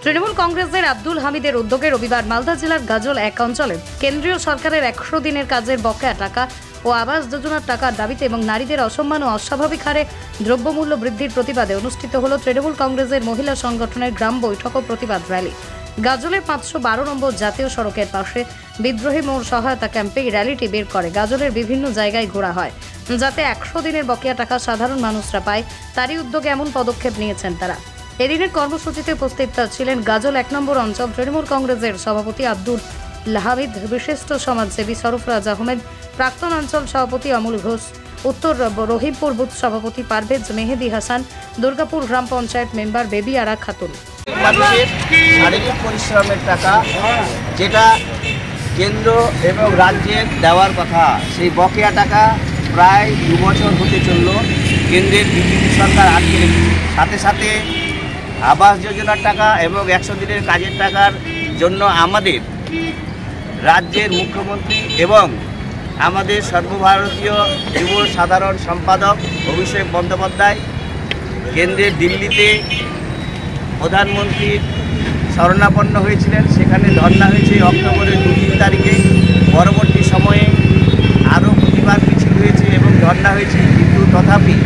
তৃণমূল কংগ্রেসের আব্দুল হামিদের উদ্যোগে রবিবার মালদা জেলার গাজল এক অঞ্চলে কেন্দ্রীয় সরকারের 100 দিনের কাজের বকেয়া টাকা ও আবাস যোজনার টাকার দাবিতে এবং নারীদের অসম্মান ও অস্বাভাবিক হারে দ্রব্যমূল্য বৃদ্ধির প্রতিবাদে অনুষ্ঠিত হল তৃণমূল কংগ্রেসের মহিলা সংগঠনের গ্রাম বৈঠক ও প্রতিবাদ র্যালি। গাজলের 512 নম্বর জাতীয় সড়কের পাশে বিদ্রোহী মোড় সহায়তা ক্যাম্পে এই র্যালিটি বের করে গাজলের বিভিন্ন জায়গায় ঘোরা হয়, যাতে 100 দিনের বকেয়া টাকা সাধারণ মানুষরা পায়। তারই উদ্যোগে এমন পদক্ষেপ নিয়েছেন তারা। এদিনের কর্মসূচিতে উপস্থিত ছিলেন গাজল 1 নম্বর অঞ্চল তৃণমূল কংগ্রেসের সভাপতি আব্দুল হামিদ, বিশিষ্ট সমাজসেবী সরফরাজ আহমেদ, প্রাক্তন অঞ্চল সভাপতি অমল ঘোষ, উত্তর রহিমপুর বুথ সভাপতি পারভেজ মেহেদি হাসান, দুর্গাপুর গ্রাম পঞ্চায়েত মেম্বার বেবি আরা খাতুন। মানুষের শারীরিক পরিশ্রমের টাকা যেটা কেন্দ্র এবং রাজ্যের দেওয়ার কথা, সেই বকেয়া টাকা প্রায় 2 বছর হতে চলল কেন্দ্রের বিজেপি সরকার আটকে রেখেছে। সাথে সাথে আবাস যোজনার টাকা এবং 100 দিনের কাজের টাকার জন্য আমাদের রাজ্যের মুখ্যমন্ত্রী এবং আমাদের সর্বভারতীয় যুব সাধারণ সম্পাদক অভিষেক বন্দ্যোপাধ্যায় কেন্দ্রের দিল্লিতে প্রধানমন্ত্রীর শরণাপন্ন হয়েছিলেন। সেখানে ধর্ণা হয়েছে অক্টোবরের 2-3 তারিখে। পরবর্তী সময়ে আরও প্রতিবাদ মিছিল হয়েছে এবং ধর্ণা হয়েছে, কিন্তু তথাপি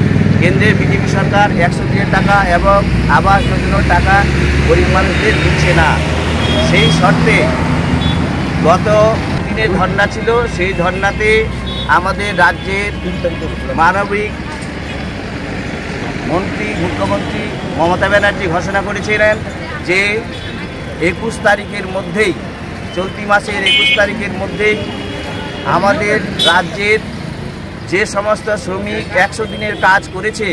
কেন্দ্রের বিজেপি সরকার 100 দিনের টাকা এবং আবাস যোজনার টাকা গরিব মানুষদের দিচ্ছে না। সেই শর্তে গত দিনের ধর্ণা ছিল, সেই ধর্ণাতে আমাদের রাজ্যের মানবিক মুখ্যমন্ত্রী মমতা ব্যানার্জি ঘোষণা করেছিলেন যে 21 তারিখের মধ্যেই, চলতি মাসের 21 তারিখের মধ্যেই আমাদের রাজ্যের যে সমস্ত শ্রমিক 100 দিনের কাজ করেছে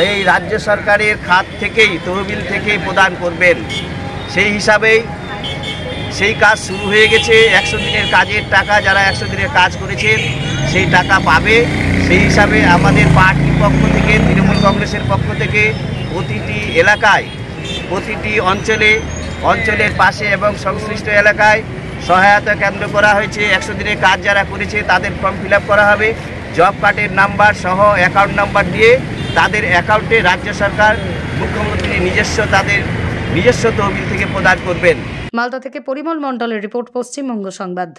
এই রাজ্য সরকারের খাত থেকেই, তহবিল থেকেই প্রদান করবেন। সেই হিসাবেই সেই কাজ শুরু হয়ে গেছে। 100 দিনের কাজের টাকা যারা 100 দিনের কাজ করেছেন সেই টাকা পাবে। সেই হিসাবে আমাদের পার্টির পক্ষ থেকে, তৃণমূল কংগ্রেসের পক্ষ থেকে প্রতিটি এলাকায়, প্রতিটি অঞ্চলের পাশে এবং সংশ্লিষ্ট এলাকায় সহায়তা কেন্দ্র করা হয়েছে। 100 দিনের কাজ যারা করেছে তাদের ফর্ম ফিল আপ করা হবে। জব কার্ডের নাম্বার সহ অ্যাকাউন্ট নাম্বার দিয়ে তাদের অ্যাকাউন্টে রাজ্য সরকার, মুখ্যমন্ত্রী তাদের নিজস্ব তহবিল থেকে প্রদান করবেন। মালদা থেকে পরিমল মণ্ডলের রিপোর্ট, পশ্চিমবঙ্গ সংবাদ।